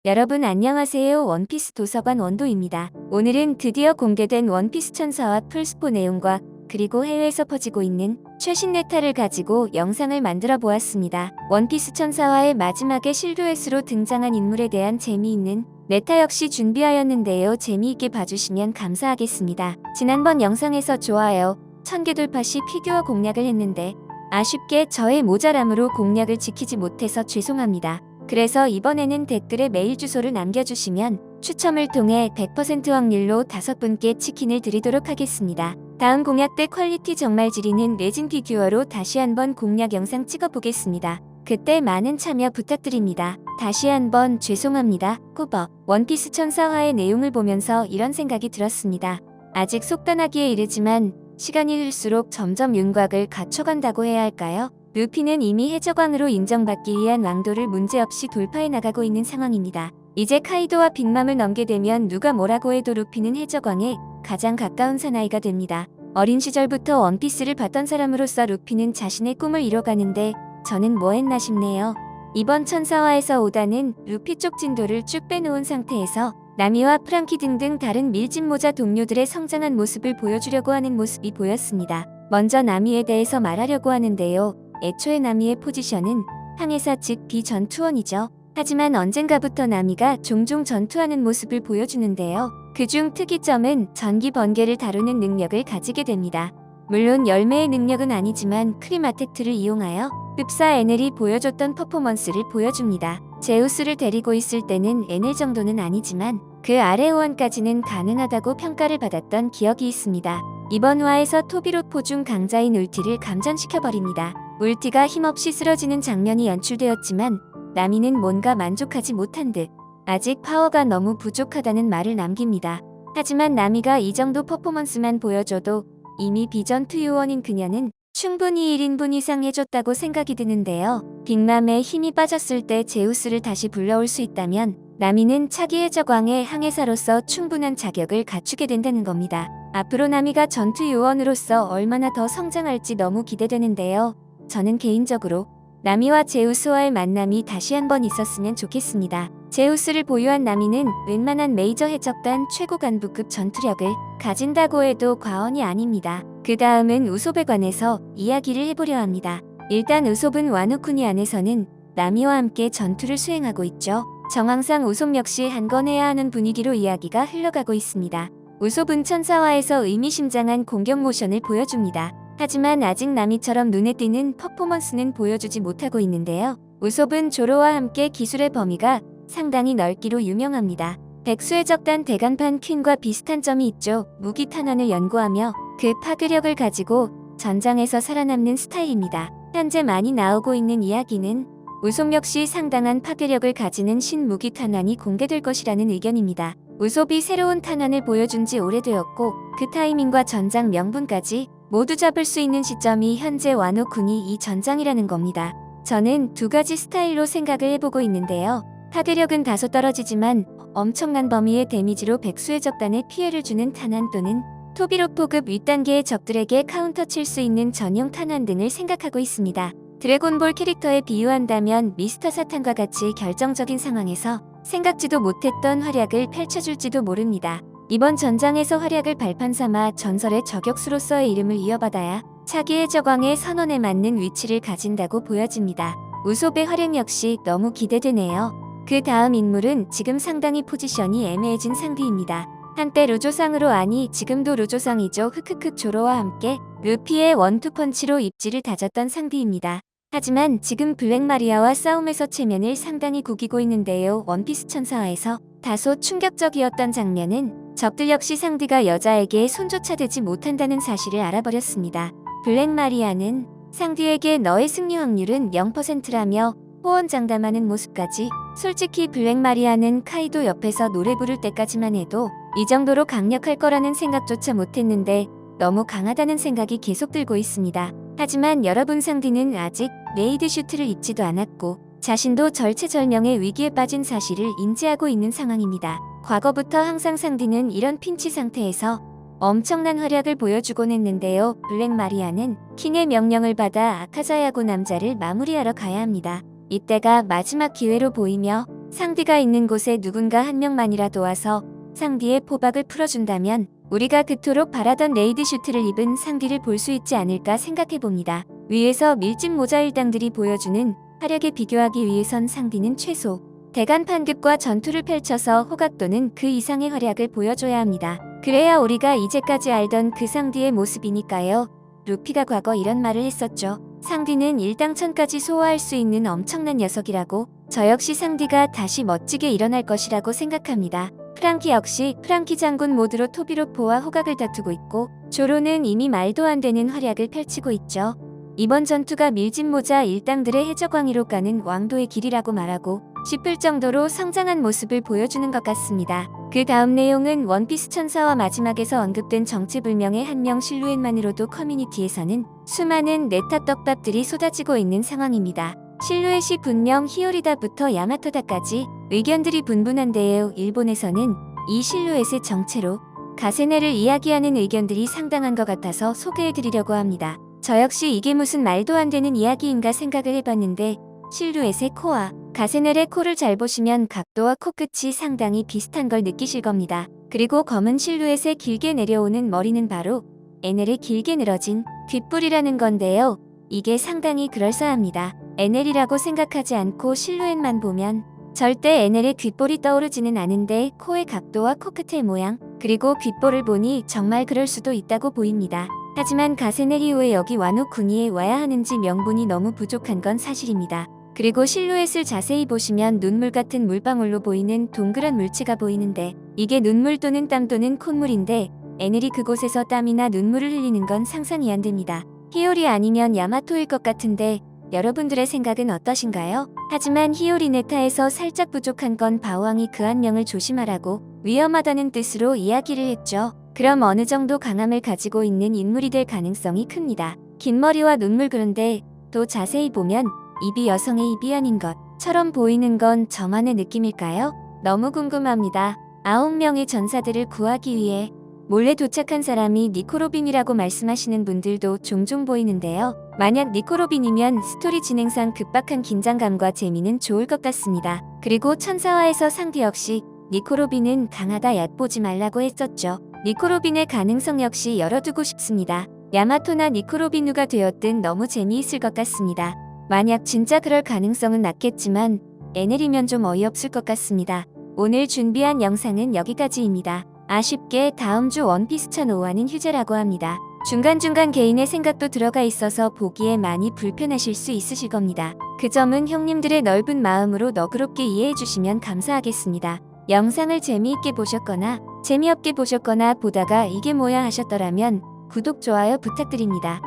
여러분 안녕하세요. 원피스 도서관 원도입니다. 오늘은 드디어 공개된 원피스 천사와 풀스포 내용과 그리고 해외에서 퍼지고 있는 최신 네타를 가지고 영상을 만들어 보았습니다. 원피스 천사와의 마지막에 실루엣으로 등장한 인물에 대한 재미있는 네타 역시 준비하였는데요. 재미있게 봐주시면 감사하겠습니다. 지난번 영상에서 좋아요 1000개 돌파 시 피규어 공략을 했는데 아쉽게 저의 모자람으로 공략을 지키지 못해서 죄송합니다. 그래서 이번에는 댓글에 메일 주소를 남겨주시면 추첨을 통해 100% 확률로 5분께 치킨을 드리도록 하겠습니다. 다음 공략 때 퀄리티 정말 지리는 레진 피규어로 다시 한번 공략 영상 찍어보겠습니다. 그때 많은 참여 부탁드립니다. 다시 한번 죄송합니다. 꾸벅. 원피스 천사화의 내용을 보면서 이런 생각이 들었습니다. 아직 속단하기에 이르지만 시간이 흘수록 점점 윤곽을 갖춰간다고 해야 할까요? 루피는 이미 해적왕으로 인정받기 위한 왕도를 문제없이 돌파해 나가고 있는 상황입니다. 이제 카이도와 빅맘을 넘게 되면 누가 뭐라고 해도 루피는 해적왕에 가장 가까운 사나이가 됩니다. 어린 시절부터 원피스를 봤던 사람으로서 루피는 자신의 꿈을 이뤄가는데 저는 뭐 했나 싶네요. 이번 천사화에서 오다는 루피 쪽 진도를 쭉 빼놓은 상태에서 나미와 프랑키 등등 다른 밀짚모자 동료들의 성장한 모습을 보여주려고 하는 모습이 보였습니다. 먼저 나미에 대해서 말하려고 하는데요. 애초에 나미의 포지션은 항해사 즉 비전투원이죠. 하지만 언젠가부터 나미가 종종 전투하는 모습을 보여주는데요. 그중 특이점은 전기 번개를 다루는 능력을 가지게 됩니다. 물론 열매의 능력은 아니지만 크림 아테트를 이용하여 흡사 에넬이 보여줬던 퍼포먼스를 보여줍니다. 제우스를 데리고 있을 때는 에넬 정도는 아니지만 그 아래 호환까지는 가능하다고 평가를 받았던 기억이 있습니다. 이번 화에서 토비로포 중 강자인 울티를 감전시켜버립니다. 울티가 힘없이 쓰러지는 장면이 연출되었지만 나미는 뭔가 만족하지 못한 듯 아직 파워가 너무 부족하다는 말을 남깁니다. 하지만 나미가 이 정도 퍼포먼스만 보여줘도 이미 비전투 요원인 그녀는 충분히 1인분 이상 해줬다고 생각이 드는데요. 빅맘에 힘이 빠졌을 때 제우스를 다시 불러올 수 있다면 나미는 차기 해적왕의 항해사로서 충분한 자격을 갖추게 된다는 겁니다. 앞으로 나미가 전투 요원으로서 얼마나 더 성장할지 너무 기대되는데요. 저는 개인적으로 나미와 제우스와의 만남이 다시 한번 있었으면 좋겠습니다. 제우스를 보유한 나미는 웬만한 메이저 해적단 최고 간부급 전투력을 가진다고 해도 과언이 아닙니다. 그 다음은 우솝에 관해서 이야기를 해보려 합니다. 일단 우솝은 와노쿠니 안에서는 나미와 함께 전투를 수행하고 있죠. 정황상 우솝 역시 한 건 해야 하는 분위기로 이야기가 흘러가고 있습니다. 우솝은 천사화에서 의미심장한 공격 모션을 보여줍니다. 하지만 아직 나미처럼 눈에 띄는 퍼포먼스는 보여주지 못하고 있는데요. 우솝은 조로와 함께 기술의 범위가 상당히 넓기로 유명합니다. 백수해적단 대간판 퀸과 비슷한 점이 있죠. 무기 탄환을 연구하며 그 파괴력을 가지고 전장에서 살아남는 스타일입니다. 현재 많이 나오고 있는 이야기는 우솝 역시 상당한 파괴력을 가지는 신무기 탄환이 공개될 것이라는 의견입니다. 우솝이 새로운 탄환을 보여준 지 오래되었고 그 타이밍과 전장 명분까지 모두 잡을 수 있는 시점이 현재 와노쿠니 이 전장이라는 겁니다. 저는 두 가지 스타일로 생각을 해보고 있는데요. 파괴력은 다소 떨어지지만 엄청난 범위의 데미지로 백수해적단에 피해를 주는 탄환 또는 토비로포급 윗단계의 적들에게 카운터 칠 수 있는 전용 탄환 등을 생각하고 있습니다. 드래곤볼 캐릭터에 비유한다면 미스터 사탄과 같이 결정적인 상황에서 생각지도 못했던 활약을 펼쳐줄지도 모릅니다. 이번 전장에서 활약을 발판 삼아 전설의 저격수로서의 이름을 이어받아야 차기 해적왕의 선언에 맞는 위치를 가진다고 보여집니다. 우솝의 활약 역시 너무 기대되네요. 그 다음 인물은 지금 상당히 포지션이 애매해진 상대입니다. 한때 루조상으로 아니 지금도 루조상이죠. 흑흑흑 조로와 함께 루피의 원투펀치로 입지를 다졌던 상대입니다. 하지만 지금 블랙마리아와 싸움에서 체면을 상당히 구기고 있는데요. 원피스 천사화에서 다소 충격적이었던 장면은 적들 역시 상대가 여자에게 손조차 대지 못한다는 사실을 알아버렸습니다. 블랙마리아는 상대에게 너의 승리 확률은 0%라며 호언장담하는 모습까지. 솔직히 블랙마리아는 카이도 옆에서 노래 부를 때까지만 해도 이 정도로 강력할 거라는 생각조차 못했는데 너무 강하다는 생각이 계속 들고 있습니다. 하지만 여러분 상대는 아직 레이드 슈트를 입지도 않았고 자신도 절체절명의 위기에 빠진 사실을 인지하고 있는 상황입니다. 과거부터 항상 상대는 이런 핀치 상태에서 엄청난 활약을 보여주곤 했는데요. 블랙마리아는 킹의 명령을 받아 아카자야고 남자를 마무리하러 가야 합니다. 이때가 마지막 기회로 보이며 상디가 있는 곳에 누군가 한 명만이라도 와서 상디의 포박을 풀어준다면 우리가 그토록 바라던 레이드 슈트를 입은 상디를 볼 수 있지 않을까 생각해봅니다. 위에서 밀짚 모자 일당들이 보여주는 화력에 비교하기 위해선 상디는 최소 대간판급과 전투를 펼쳐서 호각 또는 그 이상의 활약을 보여줘야 합니다. 그래야 우리가 이제까지 알던 그 상디의 모습이니까요. 루피가 과거 이런 말을 했었죠. 상디는 일당천까지 소화할 수 있는 엄청난 녀석이라고. 저 역시 상디가 다시 멋지게 일어날 것이라고 생각합니다. 프랑키 역시 프랑키 장군 모드로 토비로포와 호각을 다투고 있고 조로는 이미 말도 안 되는 활약을 펼치고 있죠. 이번 전투가 밀짚 모자 일당들의 해적왕위로 가는 왕도의 길이라고 말하고 싶을 정도로 성장한 모습을 보여주는 것 같습니다. 그 다음 내용은 원피스 천사와 마지막에서 언급된 정체불명의 한 명 실루엣만으로도 커뮤니티에서는 수많은 네타 떡밥들이 쏟아지고 있는 상황입니다. 실루엣이 분명 히오리다부터 야마토다까지 의견들이 분분한데요. 일본에서는 이 실루엣의 정체로 가세네를 이야기하는 의견들이 상당한 것 같아서 소개해드리려고 합니다. 저 역시 이게 무슨 말도 안 되는 이야기인가 생각을 해봤는데 실루엣의 코와 가세넬의 코를 잘 보시면 각도와 코끝이 상당히 비슷한 걸 느끼실 겁니다. 그리고 검은 실루엣의 길게 내려오는 머리는 바로 에넬의 길게 늘어진 귓불이라는 건데요. 이게 상당히 그럴싸합니다. 에넬이라고 생각하지 않고 실루엣만 보면 절대 에넬의 귓볼이 떠오르지는 않은데 코의 각도와 코끝의 모양 그리고 귓볼을 보니 정말 그럴 수도 있다고 보입니다. 하지만 가세넬 이후에 여기 와노 쿠니에 와야 하는지 명분이 너무 부족한 건 사실입니다. 그리고 실루엣을 자세히 보시면 눈물 같은 물방울로 보이는 동그란 물체가 보이는데 이게 눈물 또는 땀 또는 콧물인데 에넬이 그곳에서 땀이나 눈물을 흘리는 건 상상이 안 됩니다. 히오리 아니면 야마토일 것 같은데 여러분들의 생각은 어떠신가요? 하지만 히오리 네타에서 살짝 부족한 건 바오왕이 그 한 명을 조심하라고 위험하다는 뜻으로 이야기를 했죠. 그럼 어느 정도 강함을 가지고 있는 인물이 될 가능성이 큽니다. 긴 머리와 눈물 그런데 또 자세히 보면 입이 여성의 입이 아닌 것처럼 보이는 건 저만의 느낌일까요? 너무 궁금합니다. 9명의 전사들을 구하기 위해 몰래 도착한 사람이 니코로빈이라고 말씀하시는 분들도 종종 보이는데요. 만약 니코로빈이면 스토리 진행상 급박한 긴장감과 재미는 좋을 것 같습니다. 그리고 천사화에서 상디 역시 니코로빈은 강하다 얕보지 말라고 했었죠. 니코로빈의 가능성 역시 열어두고 싶습니다. 야마토나 니코로빈 누가 되었든 너무 재미있을 것 같습니다. 만약 진짜 그럴 가능성은 낮겠지만 에넬이면 좀 어이없을 것 같습니다. 오늘 준비한 영상은 여기까지입니다. 아쉽게 다음 주 원피스 1005화는 휴재라고 합니다. 중간중간 개인의 생각도 들어가 있어서 보기에 많이 불편하실 수 있으실 겁니다. 그 점은 형님들의 넓은 마음으로 너그럽게 이해해 주시면 감사하겠습니다. 영상을 재미있게 보셨거나 재미없게 보셨거나 보다가 이게 뭐야 하셨더라면 구독, 좋아요 부탁드립니다.